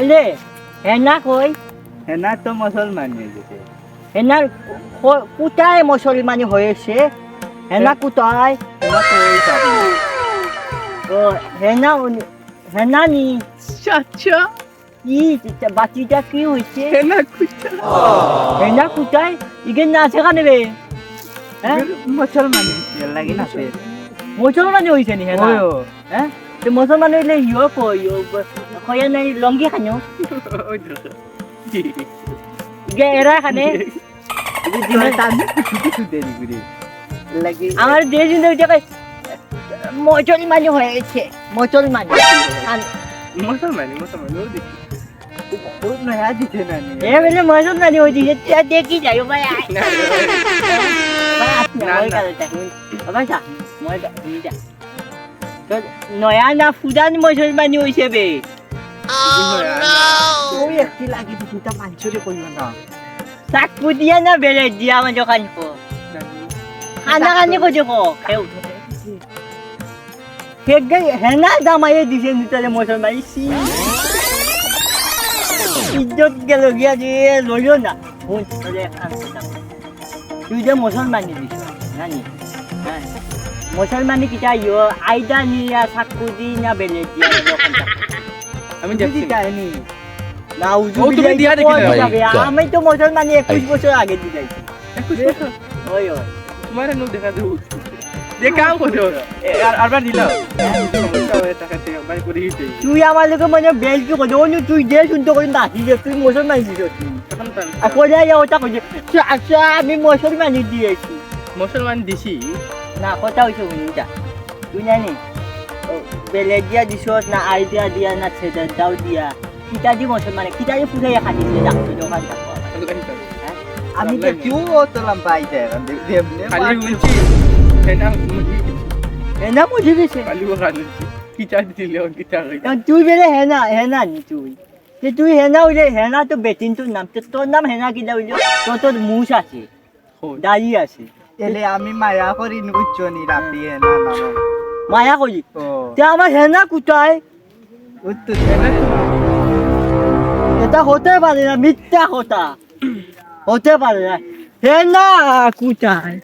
এলে হেনা কই হেনা তো মুসলমান হয়ে গেছে। হেনার কোথায় মুসলমানি হয়েছে হেনা কোথায় হেনা তো ওই সামনে। ও হেনা হেনা নি চাচা কি বাচ্চিটা কি হয়েছে হেনা কুচা হেনা কোথায় ইগে না সেখানে রে হ্যাঁ মুসলমান লাগি না সে মুসলমানি হয়েছে নি হেনা ওয়ো হ্যাঁ তো মুসলমান হইলে ইয়ো কই কয়া নাই লঙ্গি খানো ওই দেখো ইগে এরা খানে দিনে তাদের কিছু দেরি করে লাগি আমার দেশ মুসলমানি হয়েছে মুসলমানি মুসলমানি ও দেখি খুব নয়া দিছে না নি এ বলে মুসলমানি হয়েছে দেখি যাই ভাই না ভাই ভাই নয়া না ফুদান মুসলমানি হয়েছে বে ওই একটি লাগি দিছি তা মানছরে কইও না চাকু দিয়া না বেলে দিয়া আমার দোকান কো খানা খানি কো দেখো খেউ কেক গাই হেনা জামাইয়ে দিছে নিতালে মুসলমানি সি ইজ্জত গেল গিয়া যে লইও না বোন তোরে খান তুই যে মুসলমানি দিছ নানি হ্যাঁ মুসলমানি কিটা ইয়ো আইদা নিয়া চাকু দি না বেলে দিয়া দোকান আমি বুঝি যাচ্ছি যায়নি না ও, তুমি দিয়া দেখি না। আমি তো মুসলমানি 21 বছর আগে দি যাইছি ওই ওই তোমার নো দেখা দেবো যে কাম করো আরবার দিল টাকা থেকে বাই করে দিতে তুই আমার লোকে মানে বেলকি করে অন্য তুই যে শুনতে করি না তুই মুসলমানি দিছ তুই তখন তো আমি আর কোথায় যাও ওটা করছে আচ্ছা আমি মুসলমানি দিয়েছি মুসলমান দিছি না কথা হয়েছে উনিটা তুই জানি বেলে দিয়া দিছস না আইডিয়া দিয়া না ছেদা দাও দিয়া কিতা দি মুসলমানে কিতা দি পুজাই খাটিছে ডাক্তার দোকান থাকো আমি তো কিউ তোলাম পাইতে দেবনে খালি বলছি হেনা হেনা বুঝে গেছে খালি ও খালি কি চাই দিলে ও কি চাই তুই বেলে হেনা হেনা নি তুই যে তুই হেনা হইলে হেনা তো বেটিন তোর নাম তোর নাম হেনা কিনা হইলে তোর মুছ আছে দাড়ি আছে এলে আমি মায়া করি উচ্চনি রাপি না না মায়া করি ও তে আমার হেনা কোথায় উত্তর এটা হতে পারে না মিথ্যা কথা হতে পারে না হেনা কোথায়